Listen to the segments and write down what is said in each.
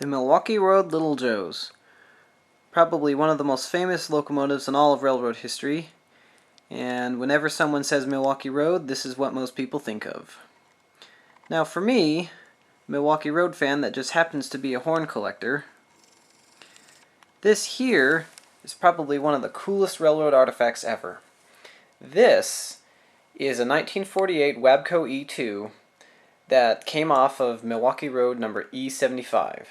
The Milwaukee Road Little Joes. Probably one of the most famous locomotives in all of railroad history. And whenever someone says Milwaukee Road, this is what most people think of. Now for me, Milwaukee Road fan that just happens to be a horn collector, this here is probably one of the coolest railroad artifacts ever. This is a 1948 WABCO E2 that came off of Milwaukee Road number E75.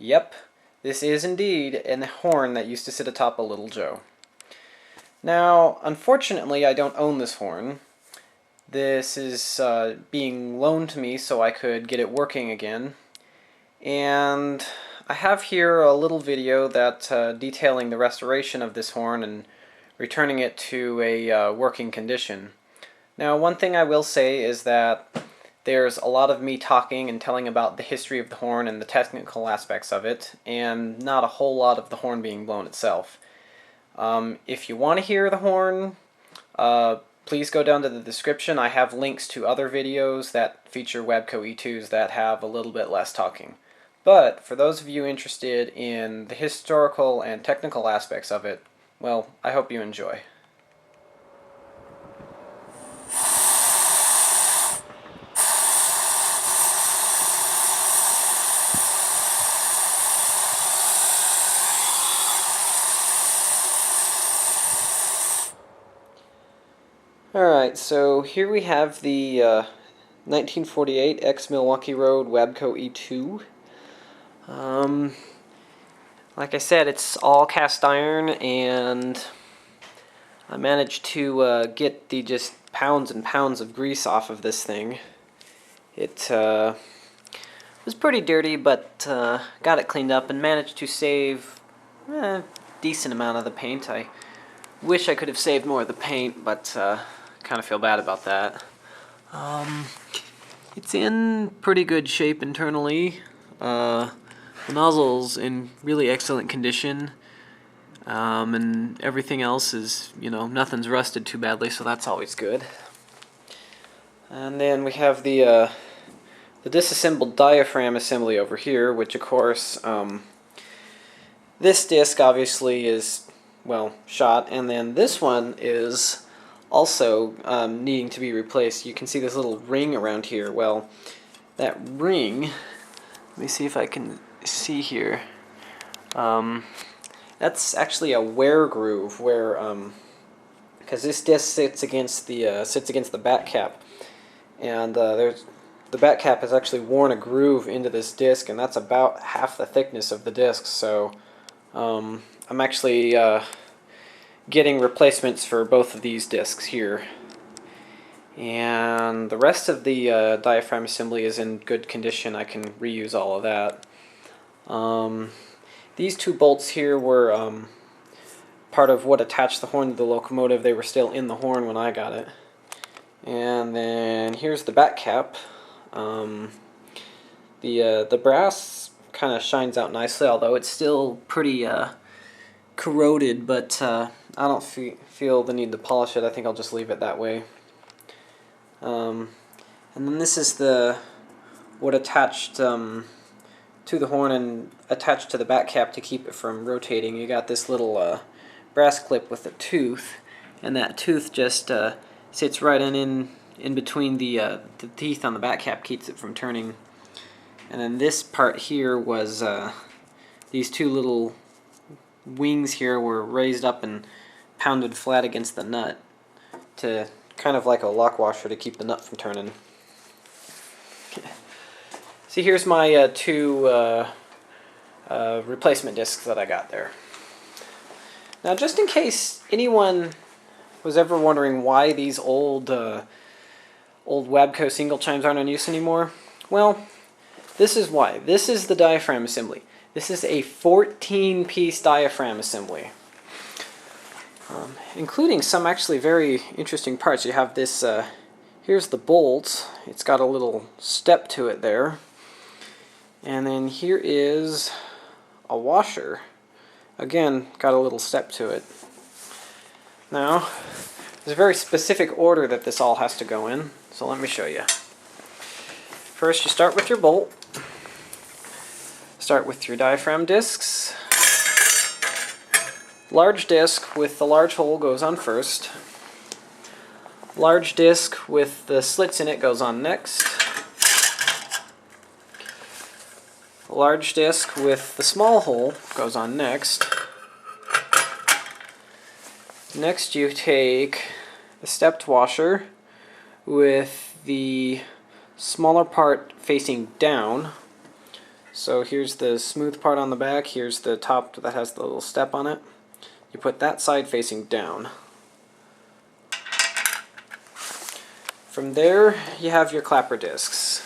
Yep, this is indeed a horn that used to sit atop a Little Joe. Now, unfortunately, I don't own this horn. This is being loaned to me so I could get it working again. And I have here a little video that detailing the restoration of this horn and returning it to a working condition. Now, one thing I will say is that there's a lot of me talking and telling about the history of the horn and the technical aspects of it, and not a whole lot of the horn being blown itself. If you want to hear the horn, please go down to the description. I have links to other videos that feature WABCO E2s that have a little bit less talking. But for those of you interested in the historical and technical aspects of it, well, I hope you enjoy. Alright, so here we have the 1948 ex-Milwaukee Road WABCO E2. Like I said, it's all cast iron, and I managed to get the just pounds and pounds of grease off of this thing. It was pretty dirty, but got it cleaned up and managed to save a decent amount of the paint. I wish I could have saved more of the paint, but kind of feel bad about that. It's in pretty good shape internally. The nozzle's in really excellent condition, and everything else is, nothing's rusted too badly, so that's always good. And then we have the disassembled diaphragm assembly over here, which of course, this disc obviously is, well, shot, and then this one is also needing to be replaced. You can see this little ring around here. Well, that ring, let me see if I can see here. That's actually a wear groove where, because this disc sits against the back cap, and the back cap has actually worn a groove into this disc, and that's about half the thickness of the disc. So I'm actually getting replacements for both of these discs here, and the rest of the diaphragm assembly is in good condition. I can reuse all of that. These two bolts here were part of what attached the horn to the locomotive. They were still in the horn when I got it. And then here's the back cap. The brass kind of shines out nicely, although it's still pretty corroded, but I don't feel the need to polish it. I think I'll just leave it that way. And then this is what attached to the horn and attached to the back cap to keep it from rotating. You got this little brass clip with a tooth, and that tooth just sits right in between the teeth on the back cap, keeps it from turning. And then this part here was these two little wings here were raised up and pounded flat against the nut, to kind of like a lock washer to keep the nut from turning. See, here's my two replacement discs that I got there. Now, just in case anyone was ever wondering why these old WABCO single chimes aren't in use anymore, well, this is why. This is the diaphragm assembly. This is a 14-piece diaphragm assembly, including some actually very interesting parts. You have this, here's the bolt. It's got a little step to it there. And then here is a washer. Again, got a little step to it. Now, there's a very specific order that this all has to go in, so let me show you. First, you start with your bolt. start with your diaphragm discs. Large disc with the large hole goes on first. Large disc with the slits in it goes on next. Large disc with the small hole goes on next. Next you take the stepped washer with the smaller part facing down. So here's the smooth part on the back, here's the top that has the little step on it. You put that side facing down. From there you have your clapper discs.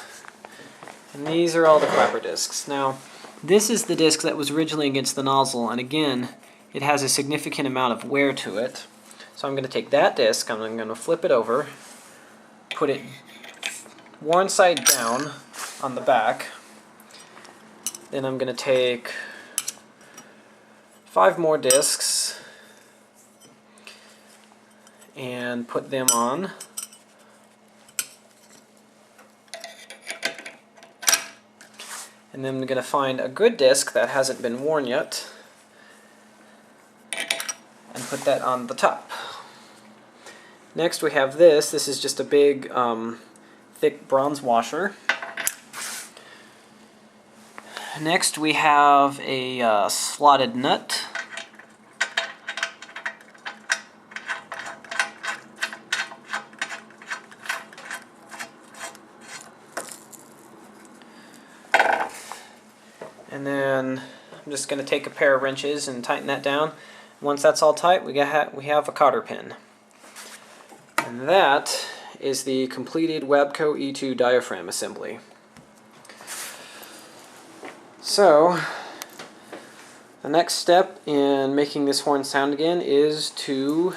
And these are all the clapper discs. Now, this is the disc that was originally against the nozzle, and again, it has a significant amount of wear to it. So I'm going to take that disc, I'm going to flip it over, put it one side down on the back. Then I'm going to take 5 more discs and put them on. And then I'm going to find a good disc that hasn't been worn yet and put that on the top. Next we have this. This is just a big thick bronze washer. Next we have a slotted nut. And then I'm just going to take a pair of wrenches and tighten that down. Once that's all tight, we have a cotter pin. And that is the completed WABCO E2 diaphragm assembly. So, the next step in making this horn sound again is to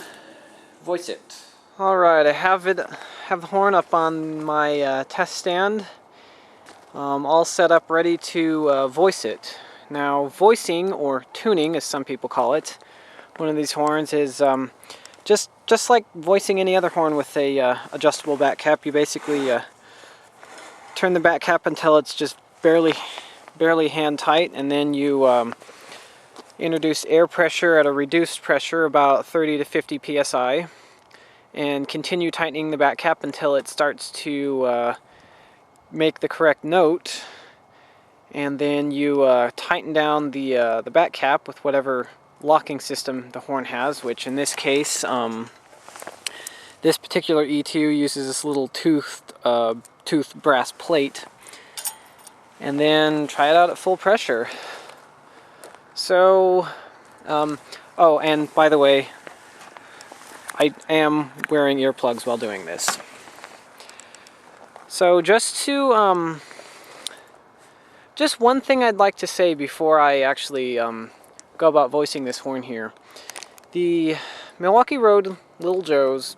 voice it. Alright, I have the horn up on my test stand, all set up ready to voice it. Now, voicing, or tuning as some people call it, one of these horns is just like voicing any other horn with a adjustable back cap. You basically turn the back cap until it's just barely hand tight, and then you introduce air pressure at a reduced pressure, about 30 to 50 psi, and continue tightening the back cap until it starts to make the correct note. And then you tighten down the back cap with whatever locking system the horn has, which in this case, this particular E2 uses this little toothed brass plate. And then try it out at full pressure. So, oh, and by the way, I am wearing earplugs while doing this. So just one thing I'd like to say before I actually go about voicing this horn here. The Milwaukee Road Little Joes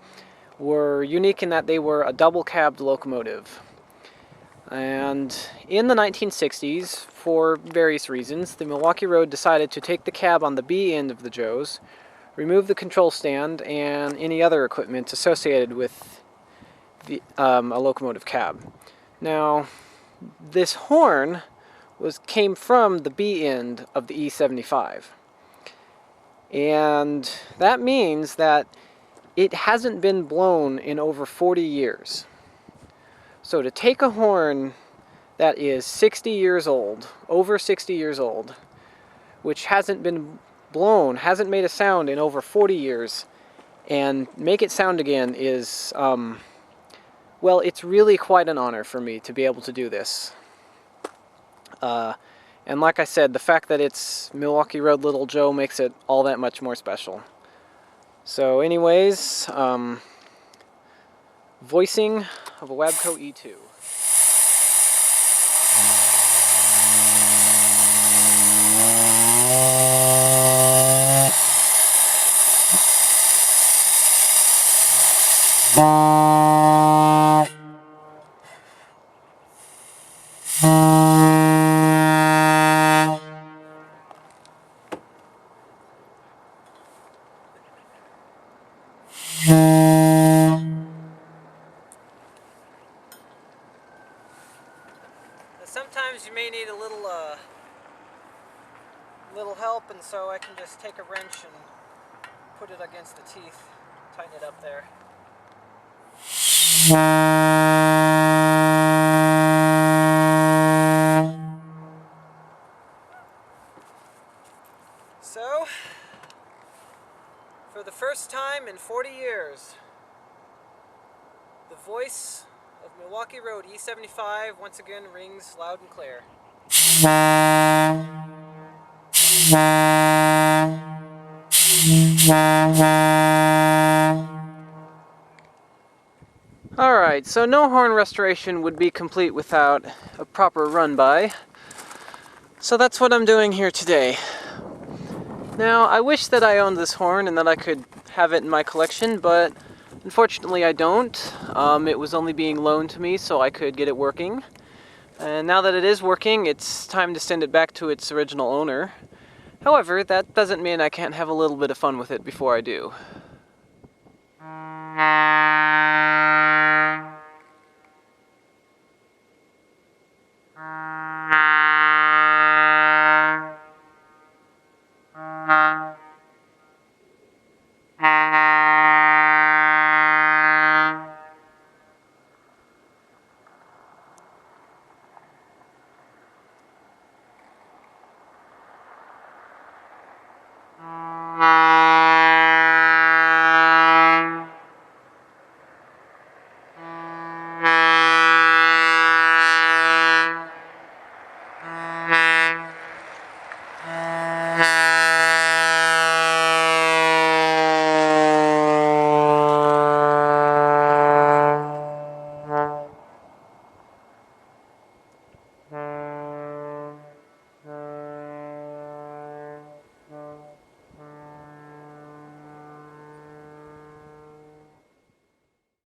were unique in that they were a double-cabbed locomotive. And in the 1960s, for various reasons, the Milwaukee Road decided to take the cab on the B end of the Joes, remove the control stand and any other equipment associated with a locomotive cab. Now, this horn came from the B end of the E75. And that means that it hasn't been blown in over 40 years. So to take a horn that is 60 years old, over 60 years old, which hasn't been blown, hasn't made a sound in over 40 years, and make it sound again is, well, it's really quite an honor for me to be able to do this. And like I said, the fact that it's Milwaukee Road Little Joe makes it all that much more special. So anyways, voicing of a WABCO E2. Sometimes you may need a little little help, and so I can just take a wrench and put it against the teeth, tighten it up there. So, for the first time in 40 years, the voice of Milwaukee Road E75 once again rings loud and clear. Alright, so no horn restoration would be complete without a proper run-by. So that's what I'm doing here today. Now, I wish that I owned this horn and that I could have it in my collection, but unfortunately I don't. It was only being loaned to me so I could get it working. And now that it is working, it's time to send it back to its original owner. However, that doesn't mean I can't have a little bit of fun with it before I do.